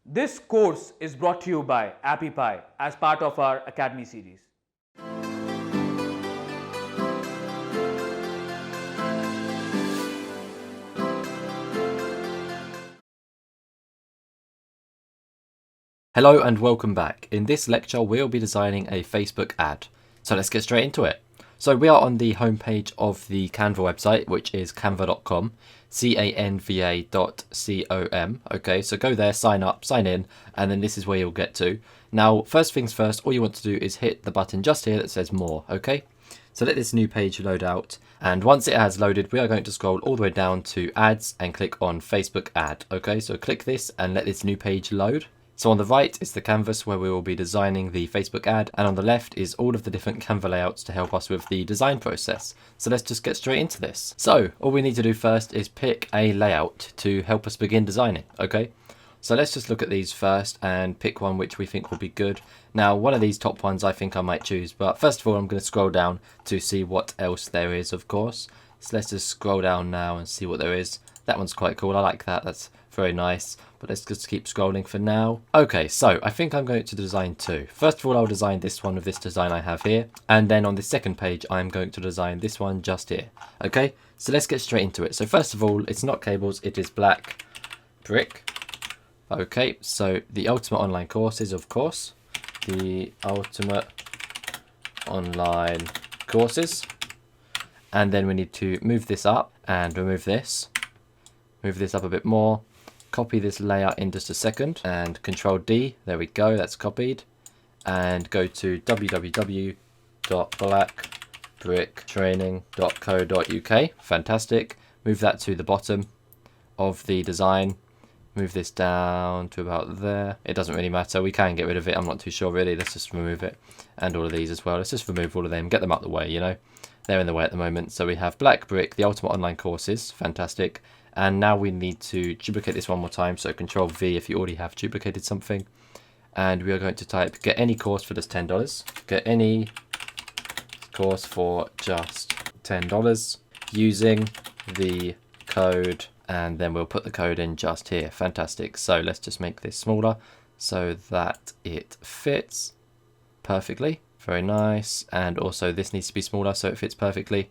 This course is brought to you by Appy Pie as part of our Academy series. Hello and welcome back. In this lecture we'll be designing a Facebook ad. So let's get straight into it. So we are on the homepage of the Canva website, which is canva.com, canva.com. Okay, so go there, sign up, sign in, and then this is where you'll get to. Now, first things first, all you want to do is hit the button just here that says more, okay? So let this new page load out, and once it has loaded, we are going to scroll all the way down to ads and click on Facebook ad, okay? So click this and let this new page load. So on the right is the canvas where we will be designing the Facebook ad, and on the left is all of the different Canva layouts to help us with the design process. So let's just get straight into this. So all we need to do first is pick a layout to help us begin designing, okay? So let's just look at these first and pick one which we think will be good. Now, one of these top ones I think I might choose, but first of all I'm going to scroll down to see what else there is, of course. So let's just scroll down now and see what there is. That one's quite cool, I like that, that's very nice. But let's just keep scrolling for now. Okay, so I think I'm going to design two. First of all, I'll design this one with this design I have here. And then on the second page, I'm going to design this one just here. Okay, so let's get straight into it. So first of all, it's not cables, it is black brick. Okay, so the Ultimate Online Courses, of course. The Ultimate Online Courses. And then we need to move this up and remove this. Move this up a bit more. Copy this layer in just a second and Control D, there we go, that's copied. And go to www.blackbricktraining.co.uk, fantastic. Move that to the bottom of the design. Move this down to about there. It doesn't really matter, we can get rid of it, I'm not too sure really, let's just remove it. And all of these as well, let's just remove all of them, get them out of the way, you know. They're in the way at the moment. So we have Black Brick, the Ultimate Online Courses, fantastic. And now we need to duplicate this one more time. So Control V if you already have duplicated something. And we are going to type get any course for just $10. Get any course for just $10 using the code. And then we'll put the code in just here. Fantastic. So let's just make this smaller so that it fits perfectly. Very nice. And also this needs to be smaller so it fits perfectly.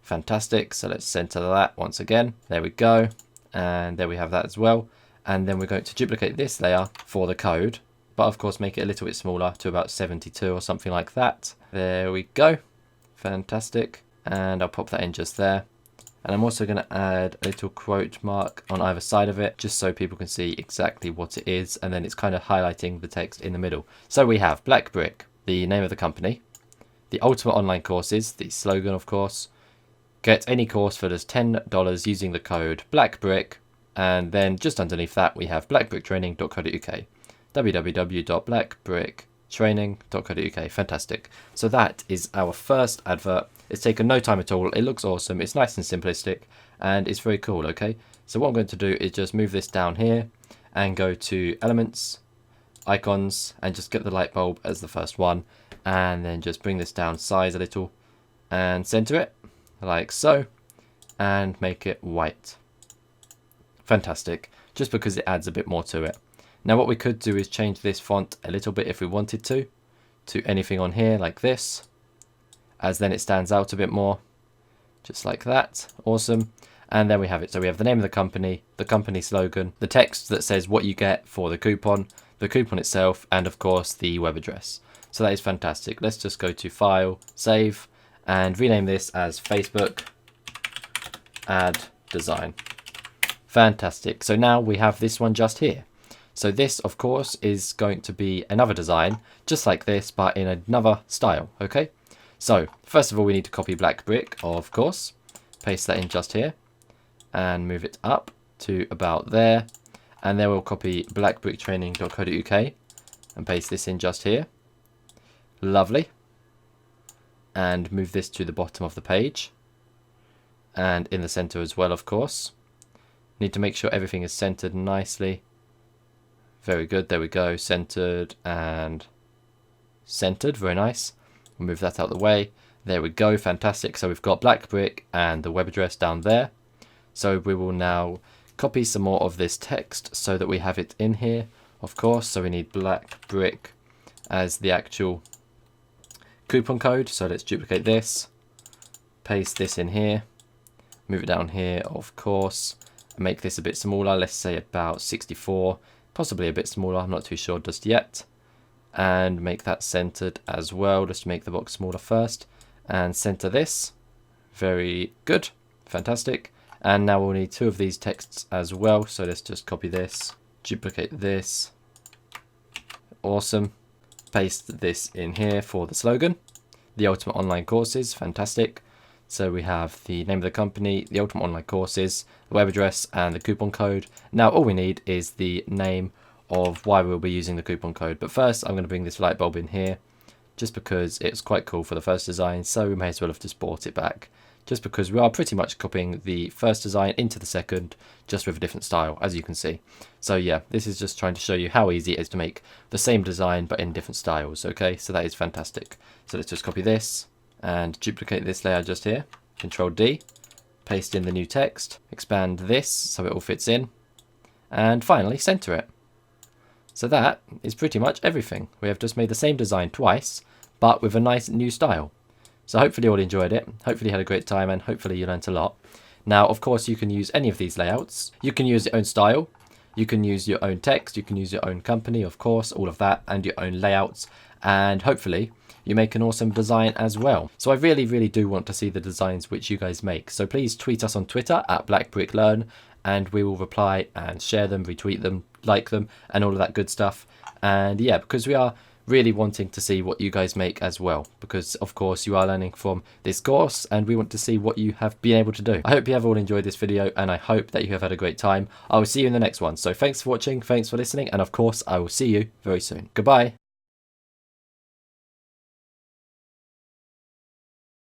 Fantastic. So let's center that once again. There we go. And there we have that as well. And then we're going to duplicate this layer for the code. But of course make it a little bit smaller to about 72 or something like that. There we go. Fantastic. And I'll pop that in just there. And I'm also going to add a little quote mark on either side of it, just so people can see exactly what it is. And then it's kind of highlighting the text in the middle. So we have Black Brick, the name of the company. The Ultimate Online Courses, the slogan of course. Get any course for just $10 using the code BLACKBRICK, and then just underneath that we have blackbricktraining.co.uk, www.blackbricktraining.co.uk. Fantastic. So that is our first advert. It's taken no time at all. It looks awesome. It's nice and simplistic, and it's very cool. Okay. So what I'm going to do is just move this down here and go to Elements, Icons, and just get the light bulb as the first one, and then just bring this down size a little and center it. Like so, and make it white. Fantastic, just because it adds a bit more to it. Now what we could do is change this font a little bit if we wanted to anything on here like this, as then it stands out a bit more, just like that. Awesome. And then we have it. So we have the name of the company slogan, the text that says what you get for the coupon itself, and of course the web address. So that is fantastic. Let's just go to File, Save, and rename this as Facebook Ad Design. Fantastic. So now we have this one just here. So this, of course, is going to be another design, just like this, but in another style, okay? So, first of all, we need to copy Black Brick, of course. Paste that in just here, and move it up to about there. And then we'll copy blackbricktraining.co.uk, and paste this in just here. Lovely. And move this to the bottom of the page and in the center as well, of course. Need to make sure everything is centered nicely. Very good, there we go, centered and centered, very nice. We'll move that out of the way. There we go, fantastic. So we've got Black Brick and the web address down there. So we will now copy some more of this text so that we have it in here of course. So we need black brick as the actual coupon code. So let's duplicate this, paste this in here, move it down here, of course, and make this a bit smaller. Let's say about 64, possibly a bit smaller. I'm not too sure just yet. And make that centered as well, just to make the box smaller first. And center this. Very good. Fantastic. And now we'll need 2 of these texts as well. So let's just copy this, duplicate this. Awesome. Paste this in here for the slogan. The Ultimate Online Courses. Fantastic. So we have the name of the company, the Ultimate Online Courses, the web address, and the coupon code. Now all we need is the name of why we'll be using the coupon code. But first I'm going to bring this light bulb in here, just because it's quite cool for the first design, so we may as well have just brought it back, just because we are pretty much copying the first design into the second, just with a different style, as you can see. So yeah, this is just trying to show you how easy it is to make the same design but in different styles. Okay, so that is fantastic. So let's just copy this and duplicate this layer just here, Control D, paste in the new text, expand this so it all fits in, and finally center it. So that is pretty much everything. We have just made the same design twice, but with a nice new style. So hopefully you all enjoyed it, hopefully you had a great time, and hopefully you learnt a lot. Now, of course, you can use any of these layouts. You can use your own style, you can use your own text, you can use your own company, of course, all of that, and your own layouts, and hopefully you make an awesome design as well. So I really do want to see the designs which you guys make. So please tweet us on Twitter at BlackBrickLearn, and we will reply and share them, retweet them, like them, and all of that good stuff. And yeah, because we are really wanting to see what you guys make as well, because of course you are learning from this course and we want to see what you have been able to do. I hope you have all enjoyed this video, and I hope that you have had a great time. I will see you in the next one. So thanks for watching, thanks for listening, and of course I will see you very soon. Goodbye.